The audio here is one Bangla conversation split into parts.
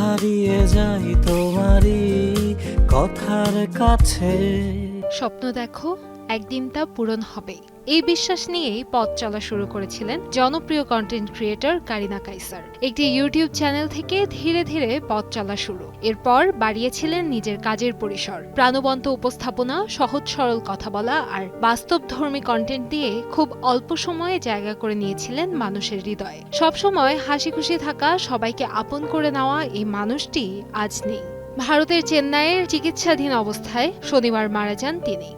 হারিয়ে যাই তোমারই কথার কাছে। স্বপ্ন দেখো, একদিন তা পূরণ হবে, এই বিশ্বাস নিয়েই পথ চলা শুরু করেছিলেন জনপ্রিয় কন্টেন্ট ক্রিয়েটর কারিনা কাইসার। একটি ইউটিউব চ্যানেল থেকে ধীরে ধীরে পথ চলা শুরু। এরপর বাড়িয়েছিলেন নিজের কাজের পরিসর। প্রাণবন্ত উপস্থাপনা, সহজ সরল কথা বলা আর বাস্তবধর্মী কন্টেন্ট দিয়ে খুব অল্প সময়ে জায়গা করে নিয়েছিলেন মানুষের হৃদয়ে। সবসময় হাসি খুশি থাকা, সবাইকে আপন করে নেওয়া এই মানুষটি আজ নেই। ভারতের চেন্নাইয়ের চিকিৎসাধীন অবস্থায় শনিবার মারা যান তিনি।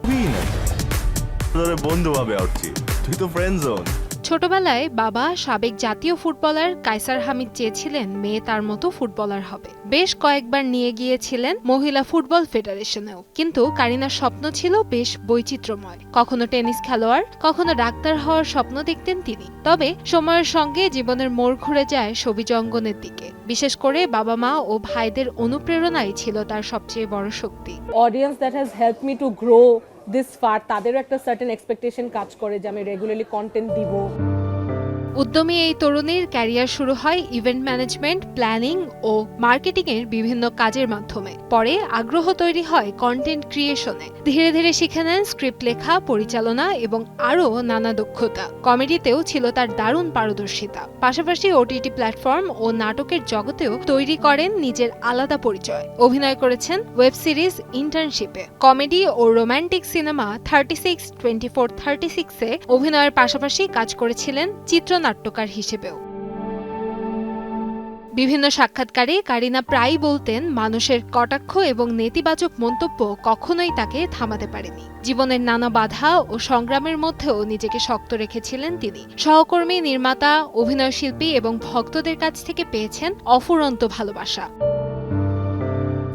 বন্ধু ভাবে উঠছি, তুই তো ফ্রেন্ড জোন। ছোটবেলায় বাবা সাবেক জাতীয় ফুটবলার কাইসার হামিদ চেয়েছিলেন মেয়ে তার মতো ফুটবলার হবে। বেশ কয়েকবার নিয়ে গিয়েছিলেন মহিলা ফুটবল ফেডারেশনেও। কিন্তু কারিনার স্বপ্ন ছিল বেশ বৈচিত্র্যময়। কখনো টেনিস খেলোয়াড়, কখনো ডাক্তার হওয়ার স্বপ্ন দেখতেন তিনি। তবে সময়ের সঙ্গে জীবনের মোড় ঘুরে যায় সবিজ অঙ্গনের দিকে। বিশেষ করে বাবা মা ও ভাইদের অনুপ্রেরণাই ছিল তার সবচেয়ে বড় শক্তি। Audience that has help me to grow this far, তাদেরও একটা সার্টেন এক্সপেকটেশন কাজ করে যে আমি রেগুলারলি কন্টেন্ট দিব। উদ্যমী এই তরুণীর ক্যারিয়ার শুরু হয় ইভেন্ট ম্যানেজমেন্ট, প্ল্যানিং ও মার্কেটিং এর বিভিন্ন কাজের মাধ্যমে। পরে আগ্রহ তৈরি হয় কন্টেন্ট ক্রিয়েশনে। ধীরে ধীরে শিখে নেন স্ক্রিপ্ট লেখা, পরিচালনা এবং আরও নানা দক্ষতা। কমেডিতেও ছিল তার দারুণ পারদর্শিতা। পাশাপাশি ওটিটি প্ল্যাটফর্ম ও নাটকের জগতেও তৈরি করেন নিজের আলাদা পরিচয়। অভিনয় করেছেন ওয়েব সিরিজ ইন্টার্নশিপে। কমেডি ও রোমান্টিক সিনেমা 36, 24, 36-এ অভিনয়ের পাশাপাশি কাজ করেছিলেন চিত্রনাট্যকার হিসেবেও। বিভিন্ন সাক্ষাৎকারে কারিনা প্রায়ই বলতেন, মানুষের কটাক্ষ এবং নেতিবাচক মন্তব্য কখনোই তাকে থামাতে পারেনি। জীবনের নানা বাধা ও সংগ্রামের মধ্যেও নিজেকে শক্ত রেখেছিলেন তিনি। সহকর্মী, নির্মাতা, অভিনয়শিল্পী এবং ভক্তদের কাছ থেকে পেয়েছেন অফুরন্ত ভালোবাসা।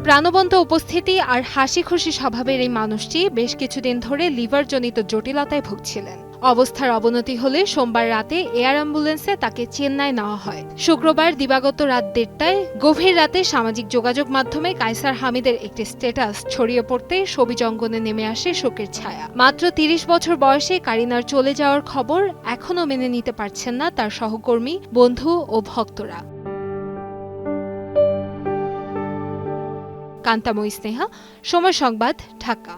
প্রাণবন্ত উপস্থিতি আর হাসি খুশি স্বভাবের এই মানুষটি বেশ কিছুদিন ধরে লিভারজনিত জটিলতায় ভুগছিলেন। অবস্থার অবনতি হলে সোমবার রাতে এয়ার অ্যাম্বুলেন্সে তাকে চেন্নাই নেওয়া হয়। শুক্রবার দিবাগত রাত 1:30টায় গভীর রাতে সামাজিক যোগাযোগ মাধ্যমে কাইসার হামিদের একটি স্ট্যাটাস ছড়িয়ে পড়তে সবিজ অঙ্গনে নেমে আসে শোকের ছায়া। মাত্র 30 বছর বয়সে কারিনার চলে যাওয়ার খবর এখনও মেনে নিতে পারছেন না তার সহকর্মী, বন্ধু ও ভক্তরা। কান্তাময়ী স্নেহা, সময় সংবাদ, ঢাকা।